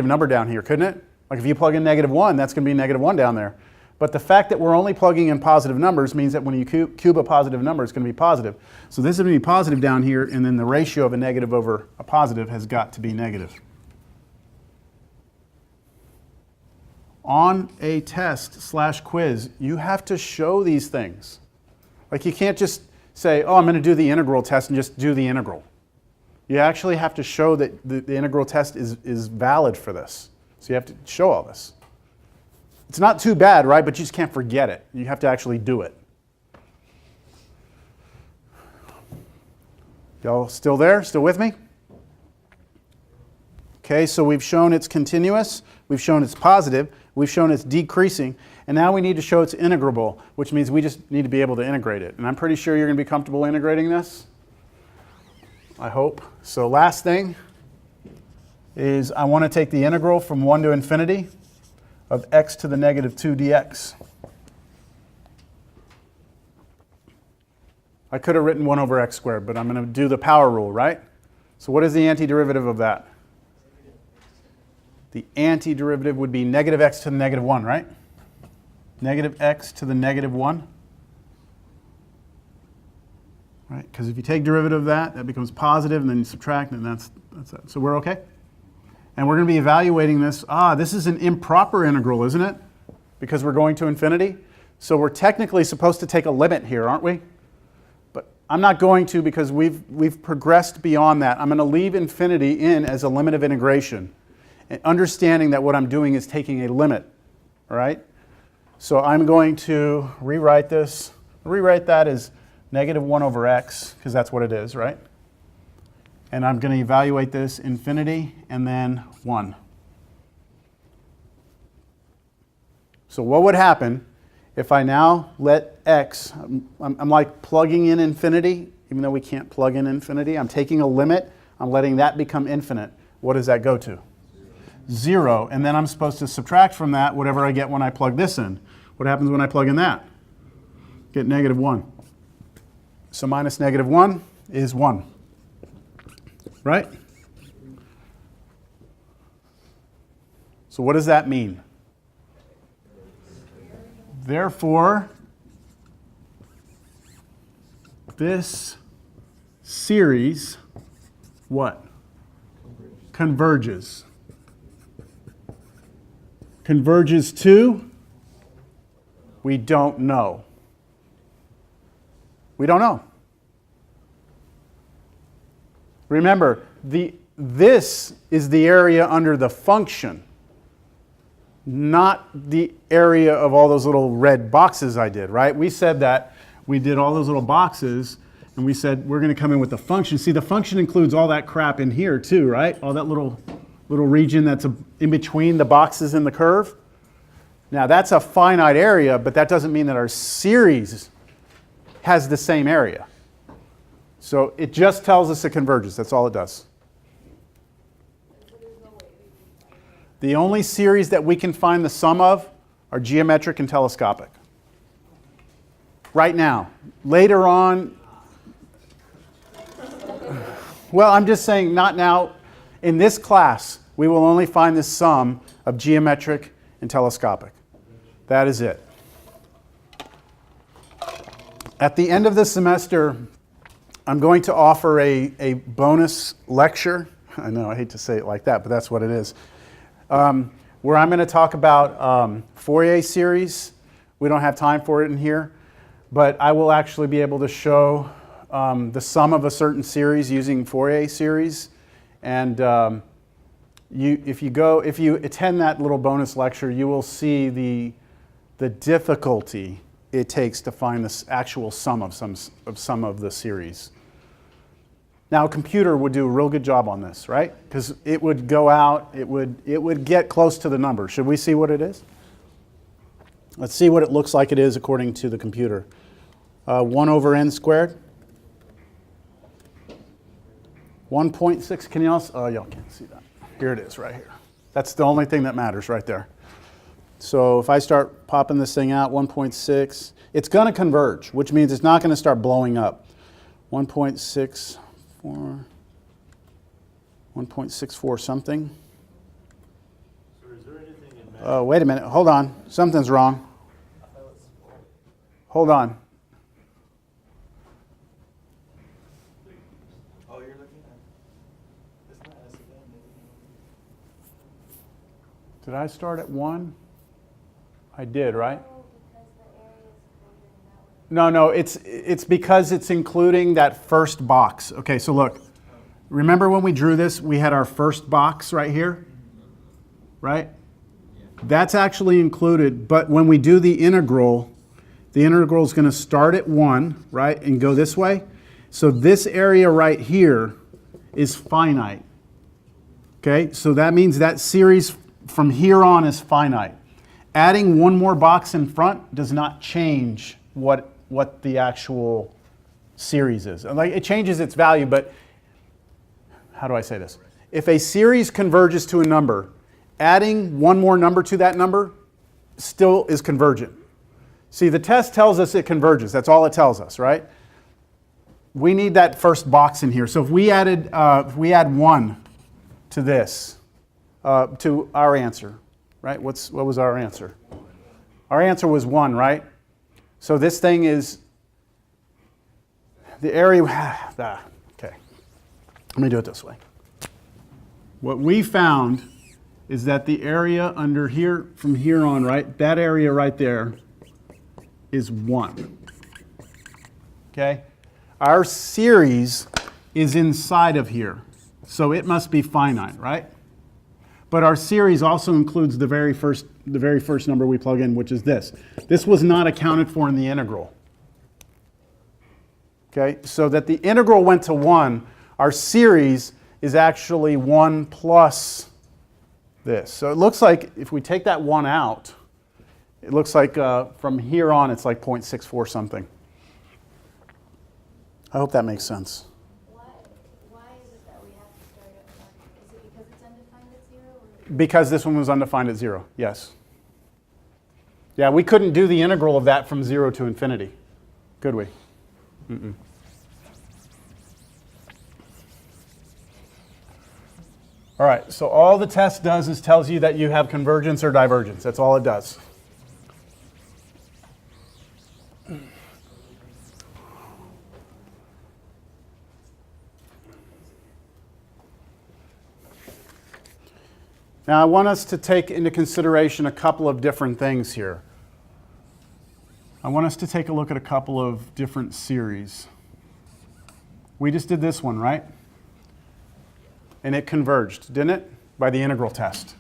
number down here, couldn't it? Like if you plug in -1, that's going to be -1 down there. But the fact that we're only plugging in positive numbers means that when you cube a positive number, it's going to be positive. So this is going to be positive down here, and then the ratio of a negative over a positive has got to be negative. On a test/quiz, you have to show these things. Like you can't just say, oh, I'm going to do the integral test and just do the integral. You actually have to show that the integral test is valid for this. So you have to show all this. It's not too bad, right? But you just can't forget it. You have to actually do it. Y'all still there? Still with me? Okay, so we've shown it's continuous. We've shown it's positive. We've shown it's decreasing. And now we need to show it's integrable, which means we just need to be able to integrate it. And I'm pretty sure you're going to be comfortable integrating this. I hope. So last thing is I want to take the integral from 1 to infinity of x to the -2 dx. I could have written 1 over x squared, but I'm going to do the power rule, right? So what is the antiderivative of that? The antiderivative would be -x to the -1, right? -x to the -1. Right? Because if you take derivative of that, that becomes positive, and then you subtract, and that's it. So we're okay? And we're going to be evaluating this. This is an improper integral, isn't it? Because we're going to infinity. So we're technically supposed to take a limit here, aren't we? But I'm not going to because we've progressed beyond that. I'm going to leave infinity in as a limit of integration, and understanding that what I'm doing is taking a limit. All right? So I'm going to rewrite this. Rewrite that as -1 over x, because that's what it is, right? And I'm going to evaluate this infinity and then 1. So what would happen if I now let x, I'm like plugging in infinity, even though we can't plug in infinity. I'm taking a limit, I'm letting that become infinite. What does that go to? 0. And then I'm supposed to subtract from that whatever I get when I plug this in. What happens when I plug in that? Get -1. So minus -1 is 1. Right? So what does that mean? Therefore, this series, what? Converges. Converges to? We don't know. We don't know. Remember, this is the area under the function, not the area of all those little red boxes I did, right? We said that we did all those little boxes, and we said we're going to come in with the function. See, the function includes all that crap in here too, right? All that little region that's in between the boxes in the curve. Now, that's a finite area, but that doesn't mean that our series has the same area. So it just tells us it converges. That's all it does. The only series that we can find the sum of are geometric and telescopic. Right now. Later on, well, I'm just saying not now. In this class, we will only find the sum of geometric and telescopic. That is it. At the end of the semester, I'm going to offer a bonus lecture. I know, I hate to say it like that, but that's what it is. Where I'm going to talk about Fourier Series. We don't have time for it in here, but I will actually be able to show the sum of a certain series using Fourier Series. And if you attend that little bonus lecture, you will see the difficulty it takes to find the actual sum of some of the series. Now, a computer would do a real good job on this, right? Because it would go out, it would get close to the number. Should we see what it is? Let's see what it looks like it is according to the computer. 1 over n squared. 1.6, can y'all, oh, y'all can't see that. Here it is right here. That's the only thing that matters right there. So if I start popping this thing out, 1.6, it's going to converge, which means it's not going to start blowing up. 1.64 something. Oh, wait a minute. Hold on. Something's wrong. Hold on. Oh, you're looking at it's not S again. Did I start at 1? I did, right? No, it's because it's including that first box. Okay, so look. Remember when we drew this, we had our first box right here? Right? That's actually included, but when we do the integral is going to start at 1, right, and go this way. So this area right here is finite. Okay, so that means that series from here on is finite. Adding one more box in front does not change what the actual series is. Like, it changes its value, but how do I say this? If a series converges to a number, adding one more number to that number still is convergent. See, the test tells us it converges. That's all it tells us, right? We need that first box in here. So if we add 1 to this, to our answer, right? What was our answer? Our answer was 1, right? So this thing is the area. Okay, let me do it this way. What we found is that the area under here, from here on, right, that area right there is 1. Okay? Our series is inside of here, so it must be finite, right? But our series also includes the very first number we plug in, which is this. This was not accounted for in the integral. Okay? So that the integral went to 1, our series is actually 1 plus this. So it looks like if we take that 1 out, it looks like from here on it's like 0.64 something. I hope that makes sense. Why is it that we have to start at 1? Is it because it's undefined at 0? Or? Because this one was undefined at 0, yes. Yeah, we couldn't do the integral of that from 0 to infinity, could we? Mm-mm. All right, so all the test does is tells you that you have convergence or divergence. That's all it does. Now, I want us to take into consideration a couple of different things here. I want us to take a look at a couple of different series. We just did this one, right? And it converged, didn't it? By the integral test.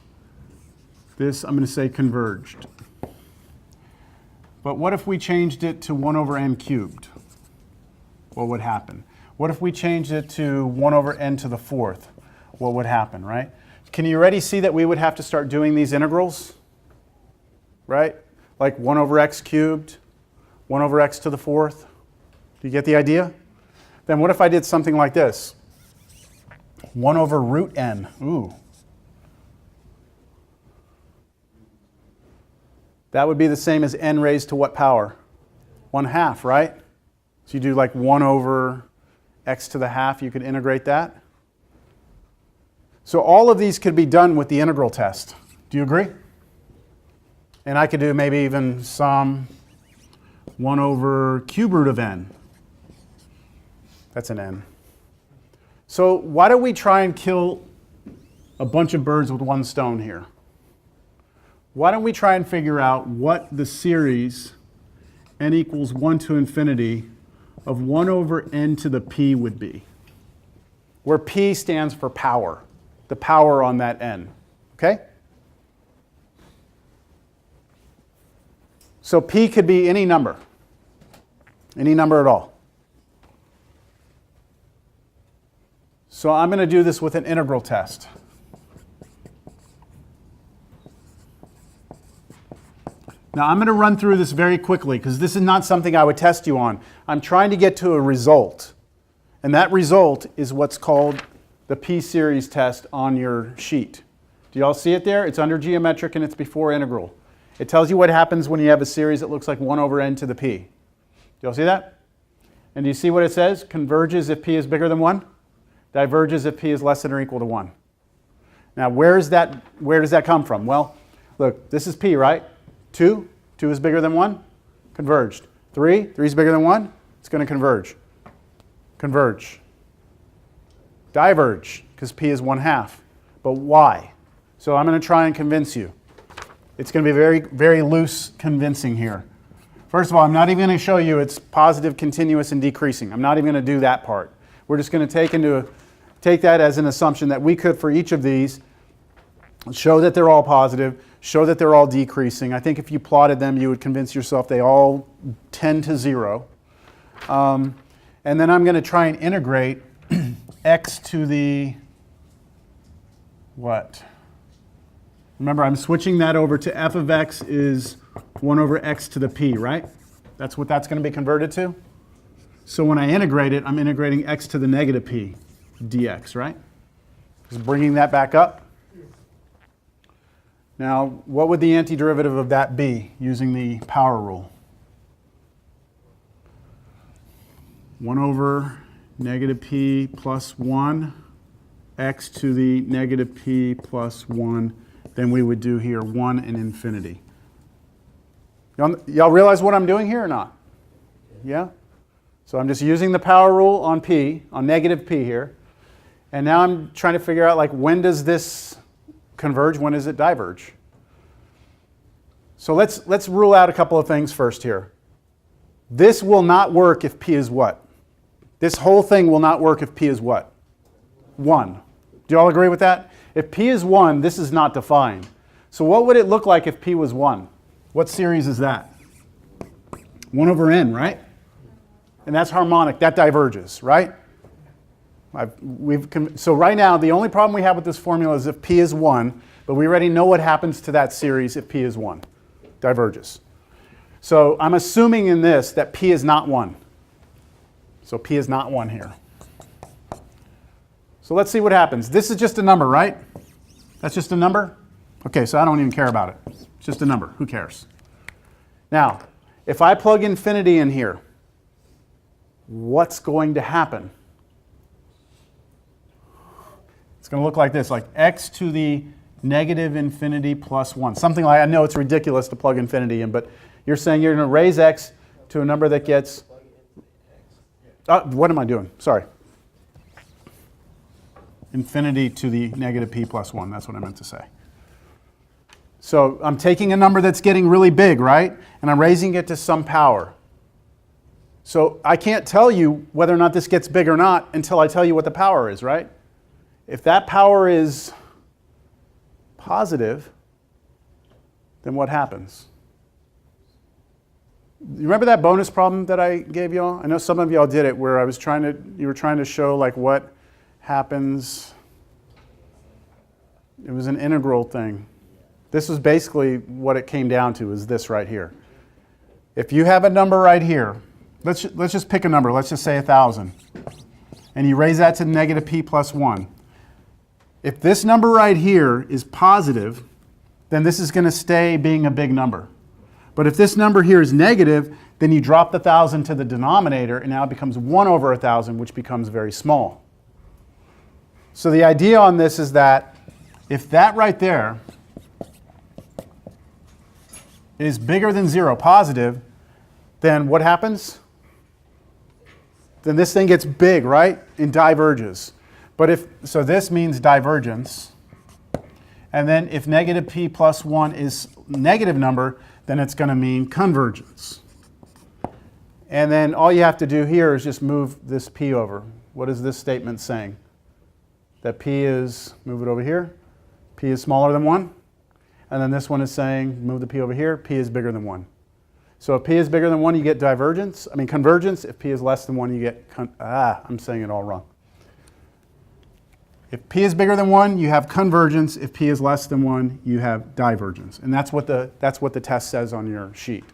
This, I'm going to say converged. But what if we changed it to 1 over n cubed? What would happen? What if we changed it to 1 over n to the 4th? What would happen, right? Can you already see that we would have to start doing these integrals? Right? Like 1 over x cubed, 1 over x to the 4th. Do you get the idea? Then what if I did something like this? 1 over root n. Ooh. That would be the same as n raised to what power? 1/2, right? So you do like 1 over x to the half, you could integrate that. So all of these could be done with the integral test. Do you agree? And I could do maybe even some 1 over cube root of n. That's an n. So why don't we try and kill a bunch of birds with one stone here? Why don't we try and figure out what the series n equals 1 to infinity of 1 over n to the p would be? Where p stands for power, the power on that n. Okay? So p could be any number at all. So I'm going to do this with an integral test. Now I'm going to run through this very quickly because this is not something I would test you on. I'm trying to get to a result. And that result is what's called the P-series test on your sheet. Do you all see it there? It's under geometric and it's before integral. It tells you what happens when you have a series that looks like 1 over n to the p. Do you all see that? And do you see what it says? Converges if p is bigger than 1. Diverges if p is less than or equal to 1. Now where does that come from? Well, Look, this is P, right? 2 is bigger than 1, converged. 3 is bigger than 1, it's going to converge. Converge. Diverge, because P is 1/2. But why? So I'm going to try and convince you. It's going to be very, very loose convincing here. First of all, I'm not even going to show you it's positive, continuous, and decreasing. I'm not even going to do that part. We're just going to take that as an assumption that we could, for each of these, show that they're all positive, show that they're all decreasing. I think if you plotted them, you would convince yourself they all tend to 0. And then I'm going to try and integrate x to the what? Remember, I'm switching that over to f of x is 1 over x to the p, right? That's what that's going to be converted to. So when I integrate it, I'm integrating x to the negative p dx, right? Just bringing that back up. Now, what would the antiderivative of that be using the power rule? 1 over negative p plus 1, x to the negative p plus 1. Then we would do here 1 and infinity. Y'all realize what I'm doing here or not? Yeah? So I'm just using the power rule on p, on negative p here. And now I'm trying to figure out, like, when does this converge? When does it diverge? So let's rule out a couple of things first here. This will not work if p is what? This whole thing will not work if p is what? 1. Do you all agree with that? If p is 1, this is not defined. So what would it look like if p was 1? What series is that? 1 over n, right? And that's harmonic. That diverges, right? So right now, the only problem we have with this formula is if p is 1, but we already know what happens to that series if p is 1. Diverges. So I'm assuming in this that p is not 1. So p is not 1 here. So let's see what happens. This is just a number, right? That's just a number? Okay, so I don't even care about it. It's just a number. Who cares? Now, if I plug infinity in here, what's going to happen? It's going to look like this, like x to the negative infinity plus 1. Something like, I know it's ridiculous to plug infinity in, but you're saying you're going to raise x to a number that gets... what am I doing? Sorry. Infinity to the negative p plus 1. That's what I meant to say. So I'm taking a number that's getting really big, right? And I'm raising it to some power. So I can't tell you whether or not this gets big or not until I tell you what the power is, right? If that power is positive, then what happens? You remember that bonus problem that I gave y'all? I know some of y'all did it where you were trying to show like what happens. It was an integral thing. This was basically what it came down to, is this right here. If you have a number right here, let's just pick a number, let's just say 1,000. And you raise that to negative p plus 1. If this number right here is positive, then this is going to stay being a big number. But if this number here is negative, then you drop the 1,000 to the denominator, and now it becomes 1 over 1,000, which becomes very small. So the idea on this is that if that right there is bigger than 0, positive, then what happens? Then this thing gets big, right? And diverges. But so this means divergence. And then if negative p plus 1 is a negative number, then it's going to mean convergence. And then all you have to do here is just move this p over. What is this statement saying? That p is, move it over here, p is smaller than 1. And then this one is saying, move the p over here, p is bigger than 1. So if p is bigger than 1, you get convergence. If p is less than 1, you get, I'm saying it all wrong. If p is bigger than 1, you have convergence. If p is less than 1, you have divergence. And that's what the test says on your sheet.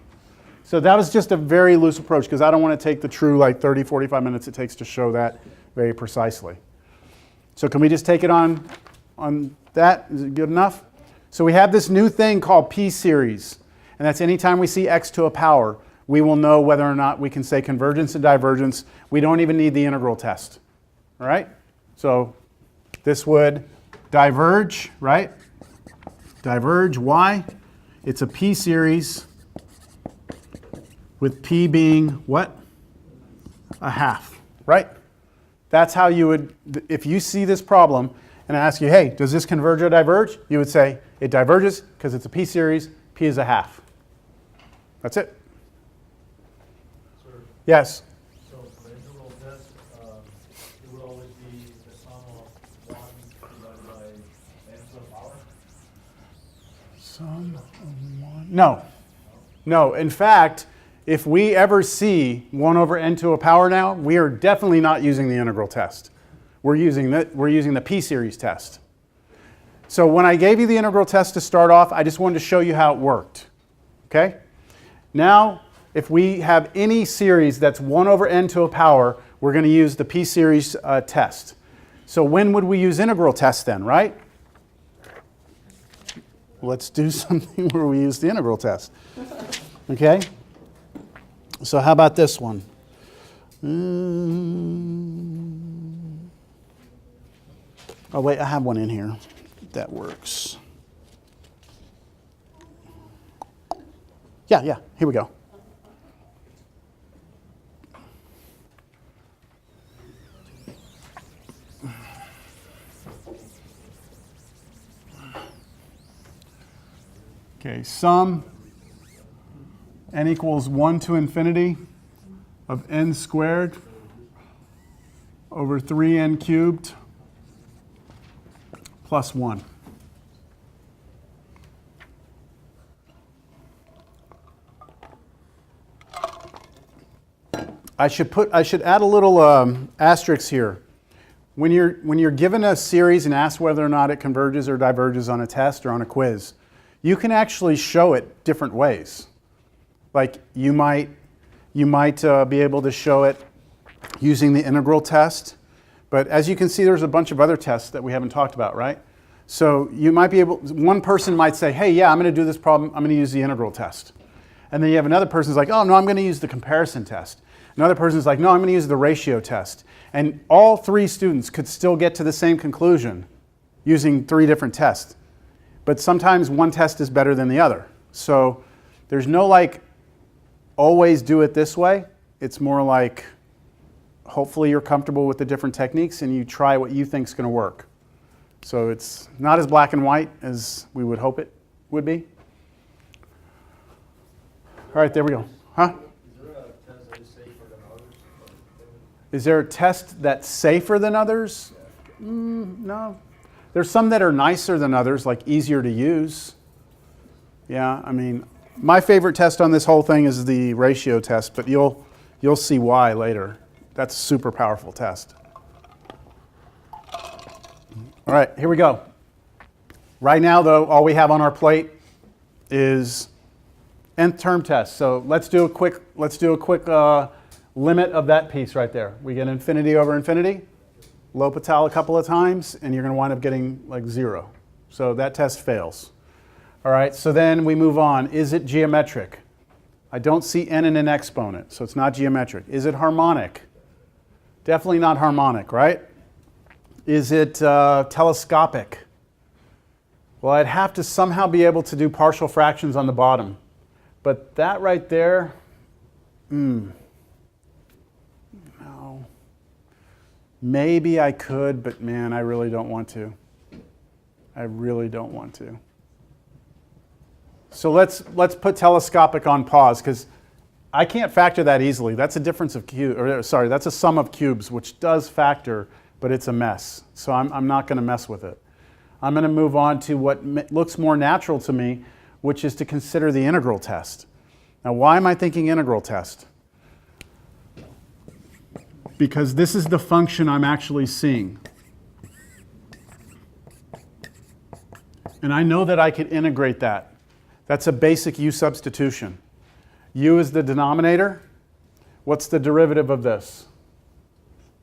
So that was just a very loose approach, because I don't want to take the true like 30, 45 minutes it takes to show that very precisely. So can we just take it on that? Is it good enough? So we have this new thing called P series. And that's anytime we see x to a power, we will know whether or not we can say convergence and divergence. We don't even need the integral test. All right? So this would diverge, right? Diverge, why? It's a P series with P being what? A half, right? That's how you would, if you see this problem and I ask you, hey, does this converge or diverge? You would say it diverges because it's a P series, P is a half. That's it. Sir, Yes? so for the integral test, it would always be the sum of 1 divided by n to the power? Sum of 1. No. No. In fact, if we ever see 1 over n to a power now, we are definitely not using the integral test. We're using the P series test. So when I gave you the integral test to start off, I just wanted to show you how it worked. Okay? Now, if we have any series that's 1 over n to a power, we're going to use the P series test. So when would we use integral test then, right? Let's do something where we use the integral test. Okay? So how about this one? Oh wait, I have one in here. That works. Yeah, here we go. Okay, sum n equals 1 to infinity of n squared over 3n cubed plus 1. I should add a little asterisk here. When you're given a series and asked whether or not it converges or diverges on a test or on a quiz, you can actually show it different ways. Like you might be able to show it using the integral test, but as you can see, there's a bunch of other tests that we haven't talked about, right? So you might be able, one person might say, hey, yeah, I'm going to do this problem, I'm going to use the integral test. And then you have another person who's like, oh, no, I'm going to use the comparison test. Another person's like, no, I'm going to use the ratio test. And all 3 students could still get to the same conclusion using 3 different tests. But sometimes one test is better than the other. So there's no like, always do it this way. It's more like, hopefully you're comfortable with the different techniques and you try what you think is going to work. So it's not as black and white as we would hope it would be. All right, there we go. Huh? Is there a test that's safer than others? No. There's some that are nicer than others, like easier to use. Yeah, I mean, my favorite test on this whole thing is the ratio test, but you'll see why later. That's a super powerful test. All right, here we go. Right now, though, all we have on our plate is nth term test. So let's do a quick limit of that piece right there. We get infinity over infinity, L'Hopital a couple of times, and you're going to wind up getting like 0. So that test fails. All right, so then we move on. Is it geometric? I don't see n in an exponent, so it's not geometric. Is it harmonic? Definitely not harmonic, right? Is it telescopic? Well, I'd have to somehow be able to do partial fractions on the bottom. But that right there, no. Maybe I could, but man, I really don't want to. I really don't want to. So let's put telescopic on pause, because I can't factor that easily. That's a difference of that's a sum of cubes, which does factor, but it's a mess. So I'm not going to mess with it. I'm going to move on to what looks more natural to me, which is to consider the integral test. Now, why am I thinking integral test? Because this is the function I'm actually seeing. And I know that I could integrate that. That's a basic u substitution. U is the denominator. What's the derivative of this?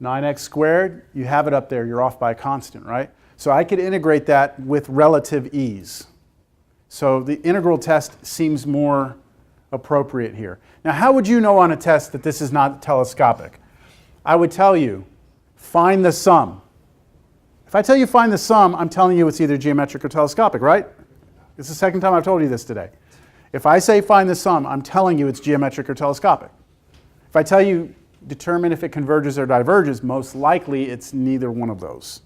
9x squared. You have it up there. You're off by a constant, right? So I could integrate that with relative ease. So the integral test seems more appropriate here. Now, how would you know on a test that this is not telescopic? I would tell you, find the sum. If I tell you find the sum, I'm telling you it's either geometric or telescopic, right? It's the second time I've told you this today. If I say find the sum, I'm telling you it's geometric or telescopic. If I tell you determine if it converges or diverges, most likely it's neither one of those.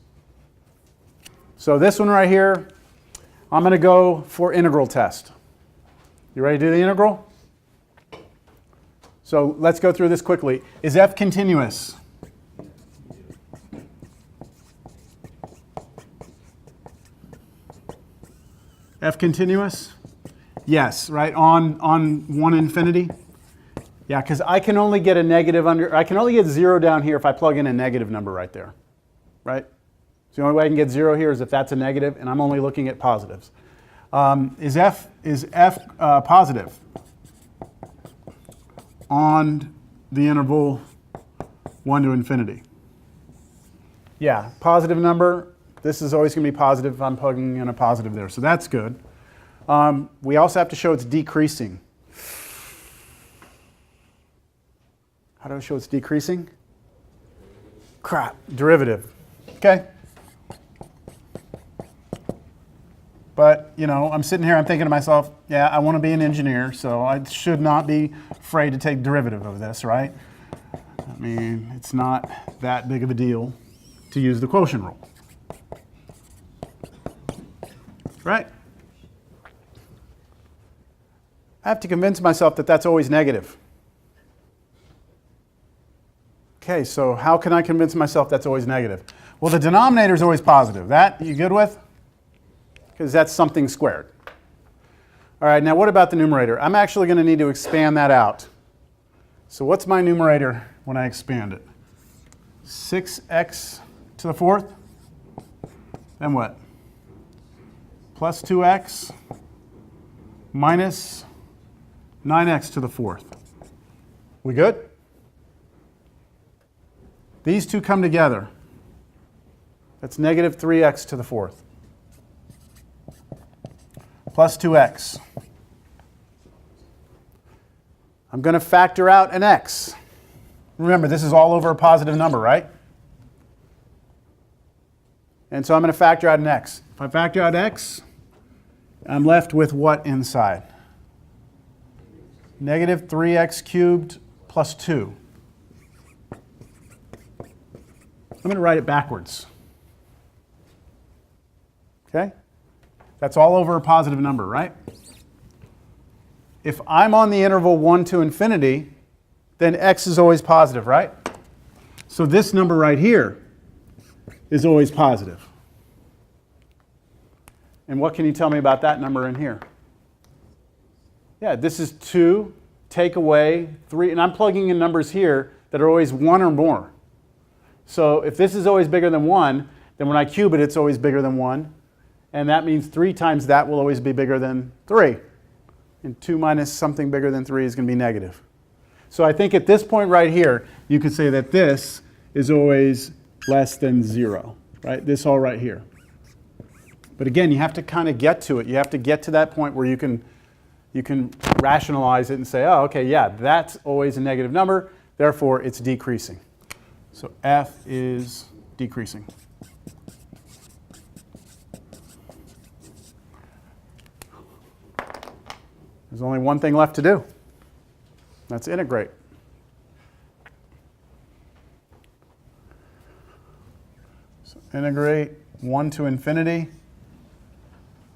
So this one right here, I'm going to go for integral test. You ready to do the integral? So let's go through this quickly. Is f continuous? F continuous? Yes, right, on 1 infinity? Yeah, because I can only get a negative I can only get 0 down here if I plug in a negative number right there, right? So the only way I can get 0 here is if that's a negative, and I'm only looking at positives. Is f positive on the interval 1 to infinity? Yeah, positive number. This is always going to be positive if I'm plugging in a positive there, so that's good. We also have to show it's decreasing. How do I show it's decreasing? Crap, derivative. Okay. But, you know, I'm sitting here, I'm thinking to myself, yeah, I want to be an engineer, so I should not be afraid to take derivative of this, right? I mean, it's not that big of a deal to use the quotient rule. Right? I have to convince myself that that's always negative. Okay, so how can I convince myself that's always negative? Well, the denominator is always positive. That you good with? Because that's something squared. All right, now what about the numerator? I'm actually going to need to expand that out. So what's my numerator when I expand it? 6x to the 4th? Then what? Plus 2x minus 9x to the 4th. We good? These two come together. That's negative 3x to the 4th. Plus 2x. I'm going to factor out an x. Remember, this is all over a positive number, right? And so I'm going to factor out an x. If I factor out x, I'm left with what inside? Negative 3x cubed plus 2. I'm going to write it backwards. Okay? That's all over a positive number, right? If I'm on the interval 1 to infinity, then x is always positive, right? So this number right here is always positive. And what can you tell me about that number in here? Yeah, this is 2, take away 3, and I'm plugging in numbers here that are always 1 or more. So if this is always bigger than 1, then when I cube it, it's always bigger than 1. And that means 3 times that will always be bigger than 3. And 2 minus something bigger than 3 is going to be negative. So I think at this point right here, you could say that this is always less than 0, right? This all right here. But again, you have to kind of get to it. You have to get to that point where you can rationalize it and say, oh, okay, yeah, that's always a negative number. Therefore, it's decreasing. So f is decreasing. There's only one thing left to do. That's integrate. So integrate 1 to infinity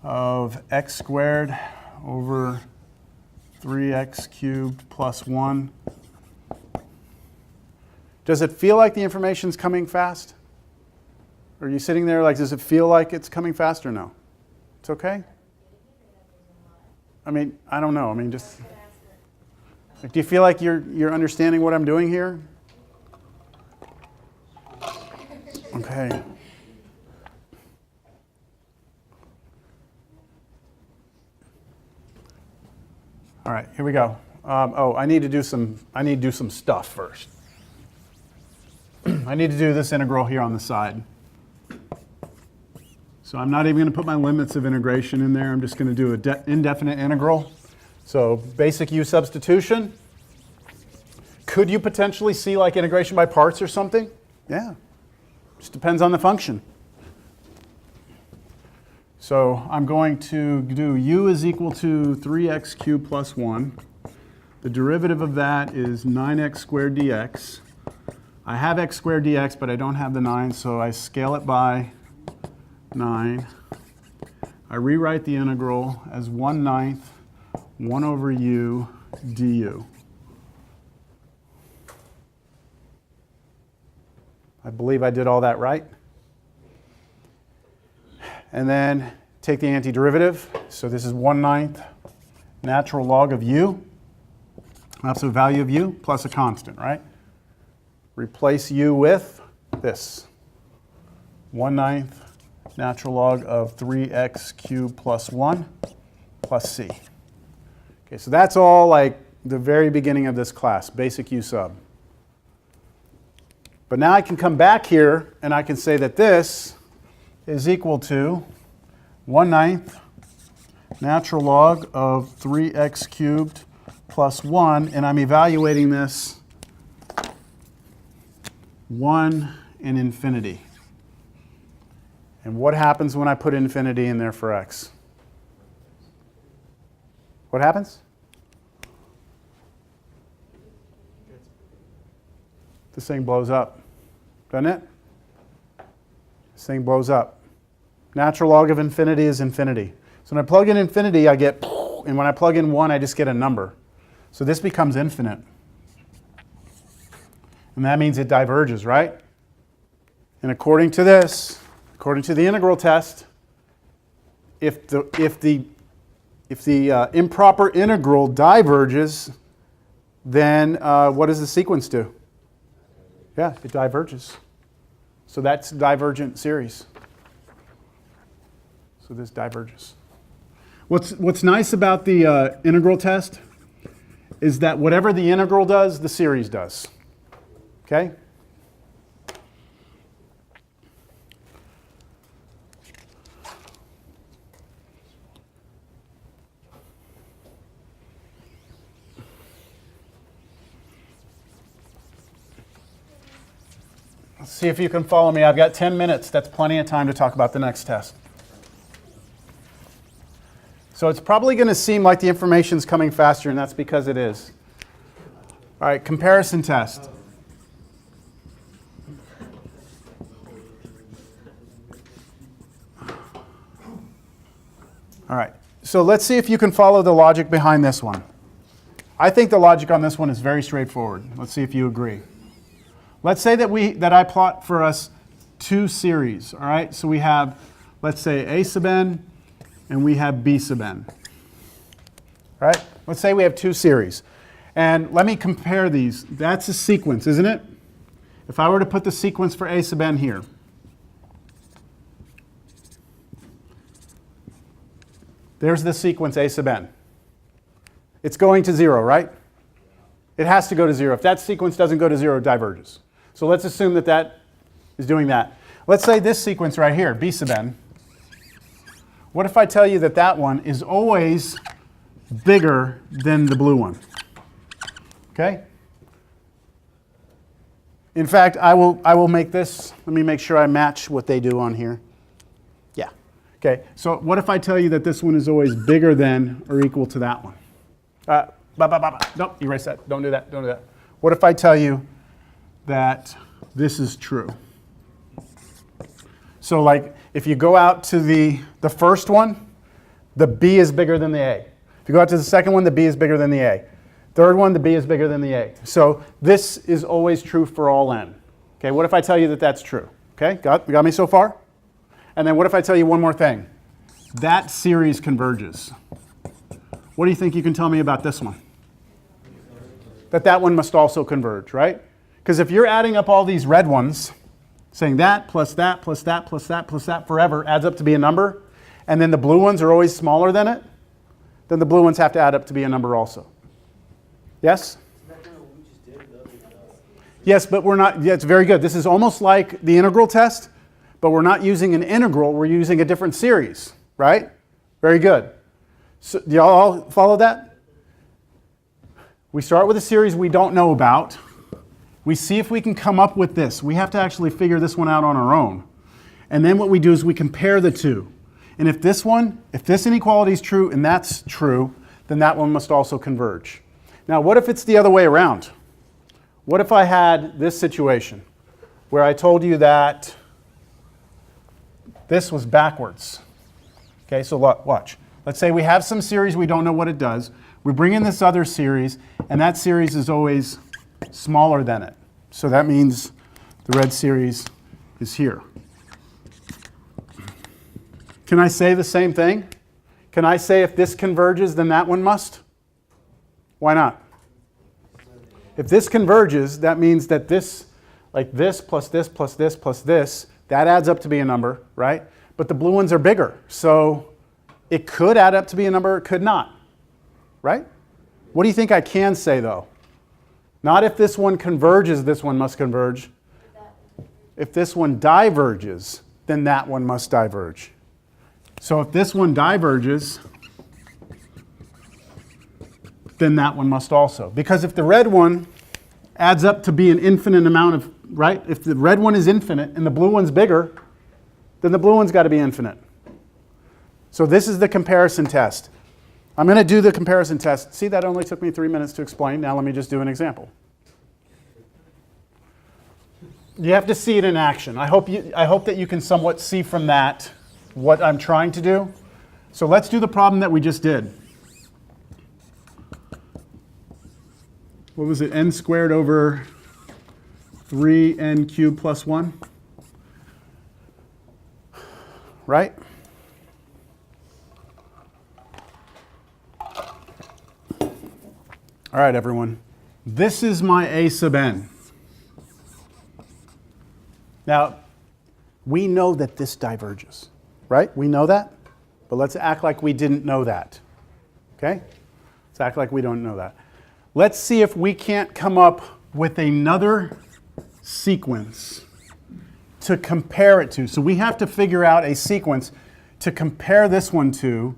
of x squared over 3x cubed plus 1. Does it feel like the information's coming fast? Are you sitting there like, does it feel like it's coming fast or no? It's okay? I mean, I don't know. I mean, just, like, do you feel like you're understanding what I'm doing here? Okay. All right, here we go. I need to do some stuff first. I need to do this integral here on the side. So I'm not even going to put my limits of integration in there. I'm just going to do an indefinite integral. So basic U substitution. Could you potentially see like integration by parts or something? Yeah. Just depends on the function. So I'm going to do u is equal to 3x cubed plus 1. The derivative of that is 9x squared dx. I have x squared dx, but I don't have the 9, so I scale it by 9. I rewrite the integral as 1/9 1 over u du. I believe I did all that right. And then take the antiderivative. So this is 1/9 natural log of u. Absolute value of u plus a constant, right? Replace u with this. 1/9 natural log of 3x cubed plus 1 plus c. Okay, so that's all like the very beginning of this class, basic u sub. But now I can come back here and I can say that this is equal to 1/9 natural log of 3x cubed plus 1, and I'm evaluating this 1 in infinity. And what happens when I put infinity in there for x? What happens? This thing blows up, doesn't it? This thing blows up. Natural log of infinity is infinity. So when I plug in infinity, I get, and when I plug in 1, I just get a number. So this becomes infinite. And that means it diverges, right? And according to this, according to the integral test, if the improper integral diverges, then what does the sequence do? Yeah, it diverges. So that's divergent series. So this diverges. What's nice about the integral test is that whatever the integral does, the series does. Okay? Let's see if you can follow me. I've got 10 minutes. That's plenty of time to talk about the next test. So it's probably going to seem like the information's coming faster, and that's because it is. All right, comparison test. All right, so let's see if you can follow the logic behind this one. I think the logic on this one is very straightforward. Let's see if you agree. Let's say that I plot for us two series, all right? So we have, let's say, a sub n, and we have b sub n. All right? Let's say we have two series. And let me compare these. That's a sequence, isn't it? If I were to put the sequence for a sub n here, there's the sequence a sub n. It's going to 0, right? It has to go to 0. If that sequence doesn't go to 0, it diverges. So let's assume that that is doing that. Let's say this sequence right here, b sub n. What if I tell you that that one is always bigger than the blue one? Okay? In fact, I will make this, let me make sure I match what they do on here. Yeah. Okay, so what if I tell you that this one is always bigger than or equal to that one? Nope, erase that. Don't do that. Don't do that. What if I tell you that this is true? So like if you go out to the first one, the b is bigger than the a. If you go out to the second one, the b is bigger than the a. Third one, the b is bigger than the a. So this is always true for all n. Okay, what if I tell you that that's true? Okay, got me so far? And then what if I tell you one more thing? That series converges. What do you think you can tell me about this one? That one must also converge, right? Because if you're adding up all these red ones, saying that plus that plus that plus that plus that forever adds up to be a number, and then the blue ones are always smaller than it, then the blue ones have to add up to be a number also. Yes? Yes, but we're not, yeah, it's very good. This is almost like the integral test, but we're not using an integral, we're using a different series, right? Very good. So, do y'all all follow that? We start with a series we don't know about. We see if we can come up with this. We have to actually figure this one out on our own. And then what we do is we compare the two. And if this inequality is true and that's true, then that one must also converge. Now, what if it's the other way around? What if I had this situation where I told you that this was backwards? Okay, so watch. Let's say we have some series, we don't know what it does. We bring in this other series, and that series is always smaller than it. So that means the red series is here. Can I say the same thing? Can I say if this converges, then that one must? Why not? If this converges, that means that this, like this plus this plus this plus this, that adds up to be a number, right? But the blue ones are bigger, so it could add up to be a number, it could not, right? What do you think I can say, though? Not if this one converges, this one must converge. If this one diverges, then that one must diverge. So if this one diverges, then that one must also. Because if the red one adds up to be an infinite amount of, right? If the red one is infinite and the blue one's bigger, then the blue one's got to be infinite. So this is the comparison test. I'm going to do the comparison test. See, that only took me 3 minutes to explain. Now let me just do an example. You have to see it in action. I hope that you can somewhat see from that what I'm trying to do. So let's do the problem that we just did. What was it? N squared over 3n cubed plus 1? Right? All right, everyone. This is my a sub n. Now, we know that this diverges, right? We know that, but let's act like we didn't know that, okay? Let's act like we don't know that. Let's see if we can't come up with another sequence to compare it to. So we have to figure out a sequence to compare this one to,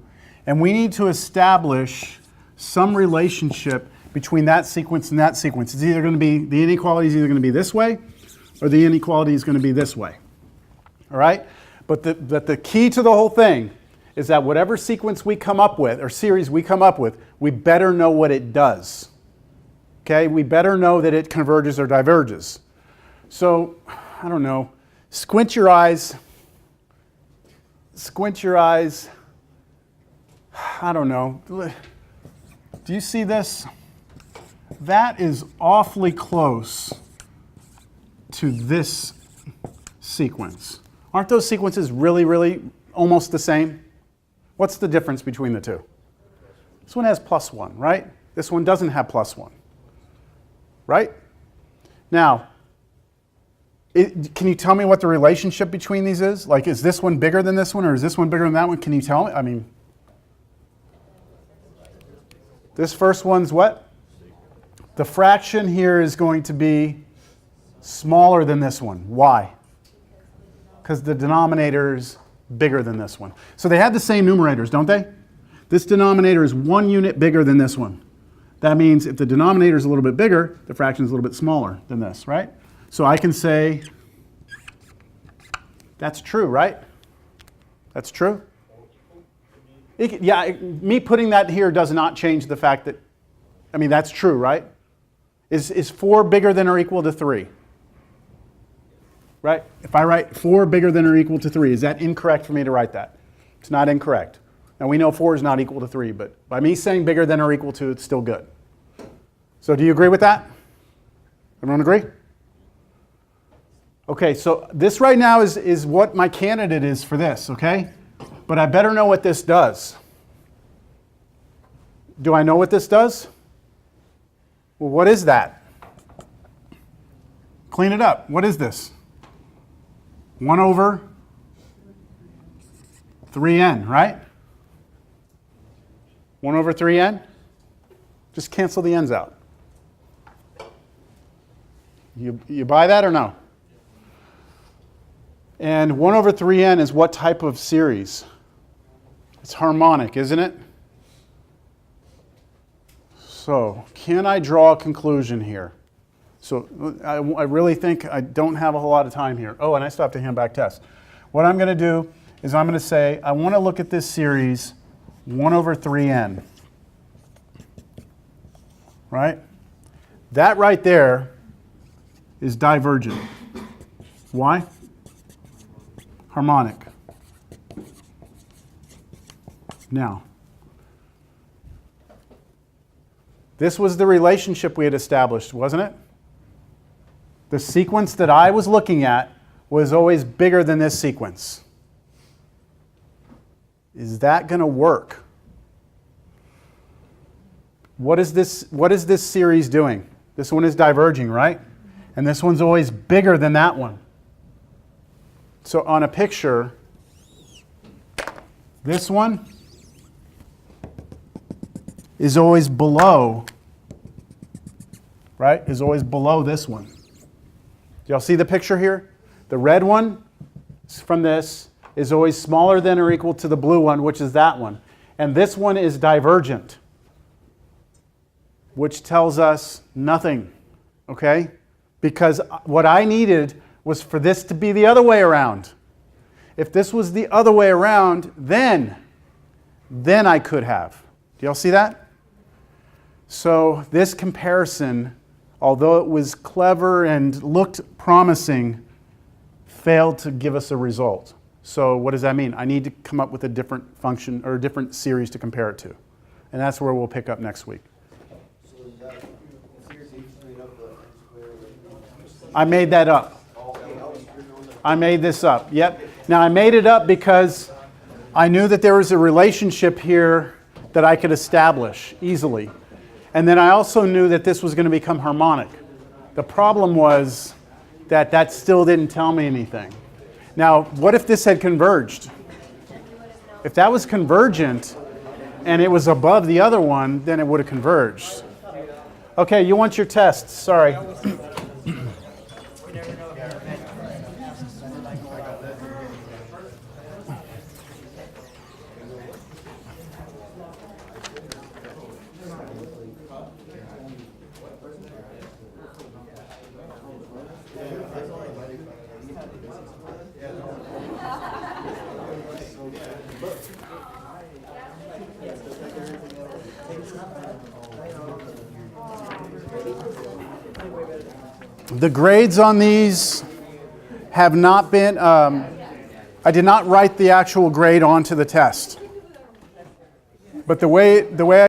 and we need to establish some relationship between that sequence and that sequence. It's either going to be, the inequality is either going to be this way, or the inequality is going to be this way. All right? But the key to the whole thing is that whatever sequence we come up with, or series we come up with, we better know what it does. Okay? We better know that it converges or diverges. So, I don't know, squint your eyes. Squint your eyes. I don't know. Do you see this? That is awfully close to this sequence. Aren't those sequences really, really almost the same? What's the difference between the two? This one has plus 1, right? This one doesn't have plus 1, right? Now, can you tell me what the relationship between these is? Like, is this one bigger than this one, or is this one bigger than that one? Can you tell me? I mean, this first one's what? The fraction here is going to be smaller than this one. Why? Because the denominator is bigger than this one. So they have the same numerators, don't they? This denominator is 1 unit bigger than this one. That means if the denominator is a little bit bigger, the fraction is a little bit smaller than this, right? So I can say that's true, right? That's true? Yeah, me putting that here does not change the fact that, I mean, that's true, right? Is 4 bigger than or equal to 3? Right? If I write 4 bigger than or equal to 3, is that incorrect for me to write that? It's not incorrect. Now we know 4 is not equal to 3, but by me saying bigger than or equal to, it's still good. So do you agree with that? Everyone agree? Okay, so this right now is what my candidate is for this, okay? But I better know what this does. Do I know what this does? Well, what is that? Clean it up. What is this? 1 over 3n, right? 1 over 3n? Just cancel the n's out. You buy that or no? And 1 over 3n is what type of series? It's harmonic, isn't it? So, can I draw a conclusion here? So, I really think I don't have a whole lot of time here. Oh, and I still have to hand back tests. What I'm going to do is I'm going to say, I want to look at this series 1 over 3n. Right? That right there is divergent. Why? Harmonic. Now, this was the relationship we had established, wasn't it? The sequence that I was looking at was always bigger than this sequence. Is that going to work? What is this series doing? This one is diverging, right? And this one's always bigger than that one. So on a picture, this one is always below, right? Is always below this one. Do y'all see the picture here? The red one from this is always smaller than or equal to the blue one, which is that one. And this one is divergent, which tells us nothing, okay? Because what I needed was for this to be the other way around. If this was the other way around, then I could have. Do y'all see that? So this comparison, although it was clever and looked promising, failed to give us a result. So what does that mean? I need to come up with a different function or a different series to compare it to. And that's where we'll pick up next week. So is that series H made up the square? I made that up. I made this up. Yep. Now I made it up because I knew that there was a relationship here that I could establish easily. And then I also knew that this was going to become harmonic. The problem was that that still didn't tell me anything. Now, what if this had converged? If that was convergent and it was above the other one, then it would have converged. Okay, you want your test. Sorry. The grades on these have not been, I did not write the actual grade onto the test. But the way